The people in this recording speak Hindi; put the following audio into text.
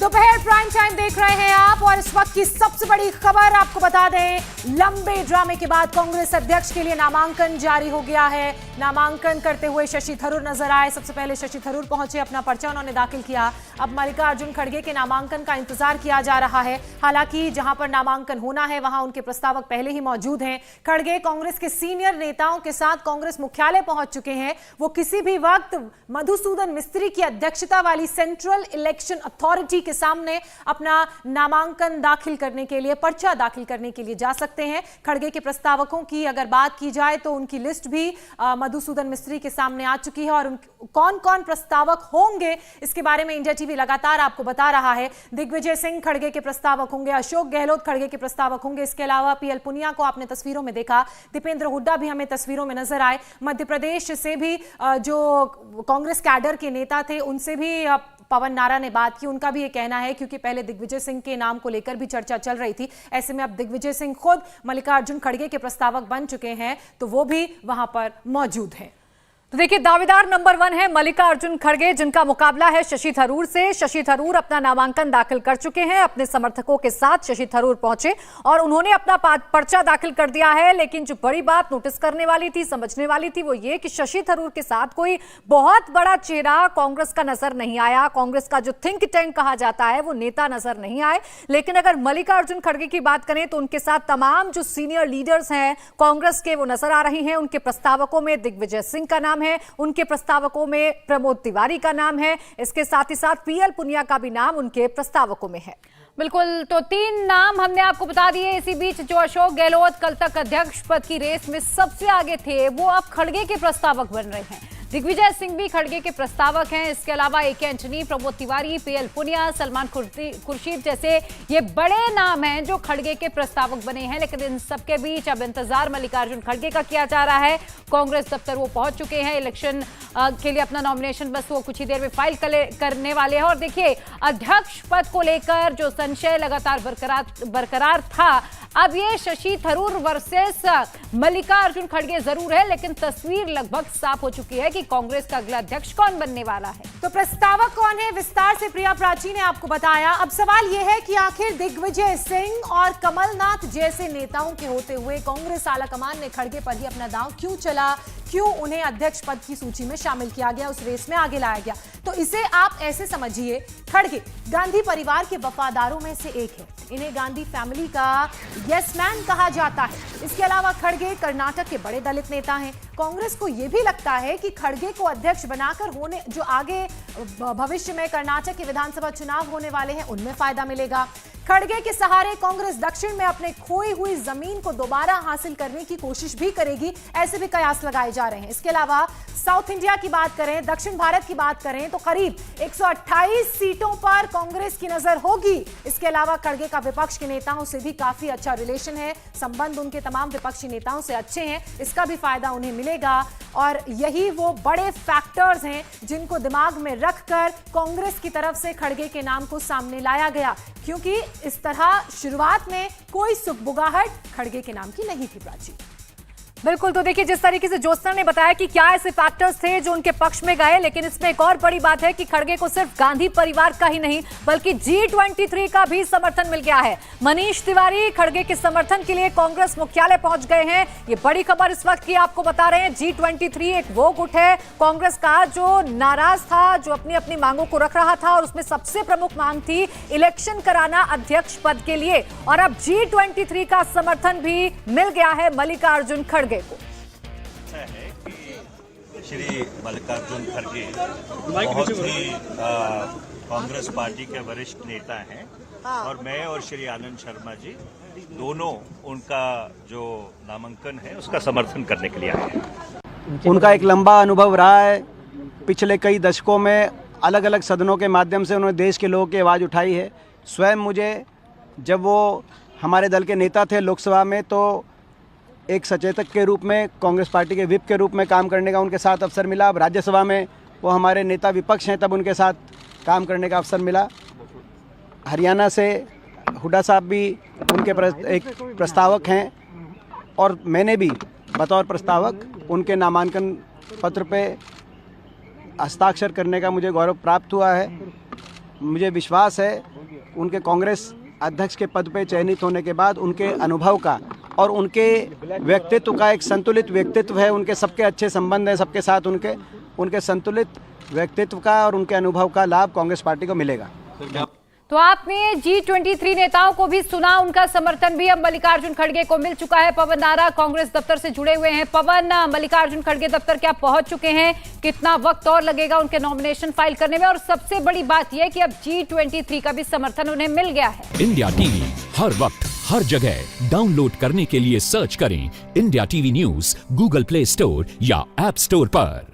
दोपहर प्राइम टाइम देख रहे हैं आप और इस वक्त की सबसे बड़ी खबर आपको बता दें, लंबे ड्रामे के बाद कांग्रेस अध्यक्ष के लिए नामांकन जारी हो गया है। नामांकन करते हुए शशि थरूर नजर आए। सबसे पहले शशि थरूर पहुंचे, अपना पर्चा उन्होंने दाखिल किया। अब मल्लिकार्जुन खड़गे के नामांकन का इंतजार किया जा रहा है। हालांकि जहां पर नामांकन होना है वहां उनके प्रस्तावक पहले ही मौजूद हैं। खड़गे कांग्रेस के सीनियर नेताओं के साथ कांग्रेस मुख्यालय पहुंच चुके हैं। वो किसी भी वक्त मधुसूदन मिस्त्री की अध्यक्षता वाली सेंट्रल इलेक्शन अथॉरिटी के सामने अपना नामांकन दाखिल करने के लिए, पर्चा दाखिल करने के लिए जा सकते हैं। खड़गे के प्रस्तावकों की अगर बात की जाए तो उनकी लिस्ट भी मधुसूदन मिस्त्री के सामने आ चुकी है और कौन कौन प्रस्तावक होंगे इसके बारे में इंडिया टीवी लगातार आपको बता रहा है। दिग्विजय सिंह खड़गे के प्रस्तावक होंगे, अशोक गहलोत खड़गे के प्रस्तावक होंगे। इसके अलावा पीएल पुनिया को आपने तस्वीरों में देखा, दीपेंद्र हुड्डा भी हमें तस्वीरों में नजर आए। मध्य प्रदेश से भी जो कांग्रेस कैडर के नेता थे उनसे भी पवन नारा ने बात की। उनका भी ये कहना है, क्योंकि पहले दिग्विजय सिंह के नाम को लेकर भी चर्चा चल रही थी, ऐसे में अब दिग्विजय सिंह खुद मल्लिकार्जुन खड़गे के प्रस्तावक बन चुके हैं तो वो भी वहां पर मौजूद हैं। तो देखिए, दावेदार नंबर 1 है मल्लिकार्जुन खड़गे, जिनका मुकाबला है शशि थरूर से। शशि थरूर अपना नामांकन दाखिल कर चुके हैं। अपने समर्थकों के साथ शशि थरूर पहुंचे और उन्होंने अपना पर्चा दाखिल कर दिया है। लेकिन जो बड़ी बात नोटिस करने वाली थी, समझने वाली थी, वो ये कि शशि थरूर के साथ कोई बहुत बड़ा चेहरा कांग्रेस का नजर नहीं आया। कांग्रेस का जो थिंक टैंक कहा जाता है वो नेता नजर नहीं आए। लेकिन अगर मल्लिकार्जुन खड़गे की बात करें तो उनके साथ तमाम जो सीनियर लीडर्स हैं कांग्रेस के वो नजर आ रही हैं। उनके प्रस्तावकों में दिग्विजय सिंह का नाम है, उनके प्रस्तावकों में प्रमोद तिवारी का नाम है। इसके साथ ही साथ पीएल पुनिया का भी नाम उनके प्रस्तावकों में है। बिल्कुल, तो 3 नाम हमने आपको बता दिए। इसी बीच जो अशोक गहलोत कल तक अध्यक्ष पद की रेस में सबसे आगे थे, वो अब खड़गे के प्रस्तावक बन रहे हैं। दिग्विजय सिंह भी खड़गे के प्रस्तावक हैं। इसके अलावा ए के एंटनी, प्रमोद तिवारी, पीएल पुनिया, सलमान खुर्शीद जैसे ये बड़े नाम हैं जो खड़गे के प्रस्तावक बने हैं। लेकिन इन सबके बीच अब इंतजार मल्लिकार्जुन खड़गे का किया जा रहा है। कांग्रेस दफ्तर वो पहुंच चुके हैं। इलेक्शन के लिए अपना नॉमिनेशन बस वो कुछ ही देर में फाइल करने वाले हैं। और देखिए, अध्यक्ष पद को लेकर जो संशय लगातार बरकरार था, अब ये शशि थरूर वर्सेस मल्लिकार्जुन खड़गे जरूर है, लेकिन तस्वीर लगभग साफ हो चुकी है कि कांग्रेस का अगला अध्यक्ष कौन बनने वाला है। तो प्रस्तावक कौन है, विस्तार से प्रिया प्राची ने आपको बताया। अब सवाल यह है कि आखिर दिग्विजय सिंह और कमलनाथ जैसे नेताओं के होते हुए कांग्रेस आलाकमान ने खड़गे पर ही अपना दांव क्यों चला, क्यों उन्हें अध्यक्ष पद की सूची में शामिल किया गया, उस रेस में आगे लाया गया। तो इसे आप ऐसे समझिए, खड़गे गांधी परिवार के वफादारों में से एक है। इन्हें गांधी फैमिली का यस मैन कहा जाता है। इसके अलावा खड़गे कर्नाटक के बड़े दलित नेता हैं। कांग्रेस को यह भी लगता है कि खड़गे को अध्यक्ष बनाकर होने जो आगे भविष्य में कर्नाटक के विधानसभा चुनाव होने वाले हैं उनमें फायदा मिलेगा। खड़गे के सहारे कांग्रेस दक्षिण में अपने खोई हुई जमीन को दोबारा हासिल करने की कोशिश भी करेगी, ऐसे भी कयास लगाए जा रहे हैं। इसके अलावा साउथ इंडिया की बात करें, दक्षिण भारत की बात करें तो करीब 128 सीटों पर कांग्रेस की नजर होगी। इसके अलावा खड़गे का विपक्ष के नेताओं से भी काफी अच्छा रिलेशन है, संबंध उनके तमाम विपक्षी नेताओं से अच्छे हैं, इसका भी फायदा उन्हें मिलेगा। और यही वो बड़े फैक्टर्स हैं जिनको दिमाग में रखकर कांग्रेस की तरफ से खड़गे के नाम को सामने लाया गया, क्योंकि इस तरह शुरुआत में कोई सुगबुगाहट खड़गे के नाम की नहीं थी। प्राची, बिल्कुल, तो देखिए जिस तरीके से ज्योत्सना ने बताया कि क्या ऐसे फैक्टर्स थे जो उनके पक्ष में गए, लेकिन इसमें एक और बड़ी बात है कि खड़गे को सिर्फ गांधी परिवार का ही नहीं बल्कि G23 का भी समर्थन मिल गया है। मनीष तिवारी खड़गे के समर्थन के लिए कांग्रेस मुख्यालय पहुंच गए हैं। ये बड़ी खबर इस वक्त की आपको बता रहे हैं। G23 एक वो गुट है कांग्रेस का जो नाराज था, जो अपनी अपनी मांगों को रख रहा था और उसमें सबसे प्रमुख मांग थी इलेक्शन कराना अध्यक्ष पद के लिए। और अब G23 का समर्थन भी मिल गया है मल्लिकार्जुन खड़गे को। है कि श्री मल्लिकार्जुन खड़गे बहुत ही कांग्रेस पार्टी के वरिष्ठ नेता हैं और मैं और श्री आनंद शर्मा जी दोनों उनका जो नामांकन है उसका समर्थन करने के लिए आए हैं। उनका एक लंबा अनुभव रहा है। पिछले कई दशकों में अलग अलग सदनों के माध्यम से उन्होंने देश के लोगों की आवाज़ उठाई है। स्वयं मुझे जब वो हमारे दल के नेता थे लोकसभा में तो एक सचेतक के रूप में, कांग्रेस पार्टी के विप के रूप में काम करने का उनके साथ अवसर मिला। अब राज्यसभा में वो हमारे नेता विपक्ष हैं, तब उनके साथ काम करने का अवसर मिला। हरियाणा से हुड्डा साहब भी उनके एक प्रस्तावक हैं और मैंने भी बतौर प्रस्तावक उनके नामांकन पत्र पे हस्ताक्षर करने का मुझे गौरव प्राप्त हुआ है। मुझे विश्वास है उनके कांग्रेस अध्यक्ष के पद पे चयनित होने के बाद उनके अनुभव का और उनके व्यक्तित्व का एक संतुलित व्यक्तित्व है, उनके सबके अच्छे संबंध हैं सबके साथ, उनके संतुलित व्यक्तित्व का और उनके अनुभव का लाभ कांग्रेस पार्टी को मिलेगा। तो आपने G23 नेताओं को भी सुना, उनका समर्थन भी अब मल्लिकार्जुन खड़गे को मिल चुका है। पवन नारा कांग्रेस दफ्तर से जुड़े हुए हैं। पवन, मल्लिकार्जुन खड़गे दफ्तर क्या पहुंच चुके हैं? कितना वक्त और लगेगा उनके नॉमिनेशन फाइल करने में? और सबसे बड़ी बात यह कि अब G23 का भी समर्थन उन्हें मिल गया है। इंडिया टीवी हर वक्त हर जगह डाउनलोड करने के लिए सर्च करें India TV news Google play store या ऐप स्टोर पर।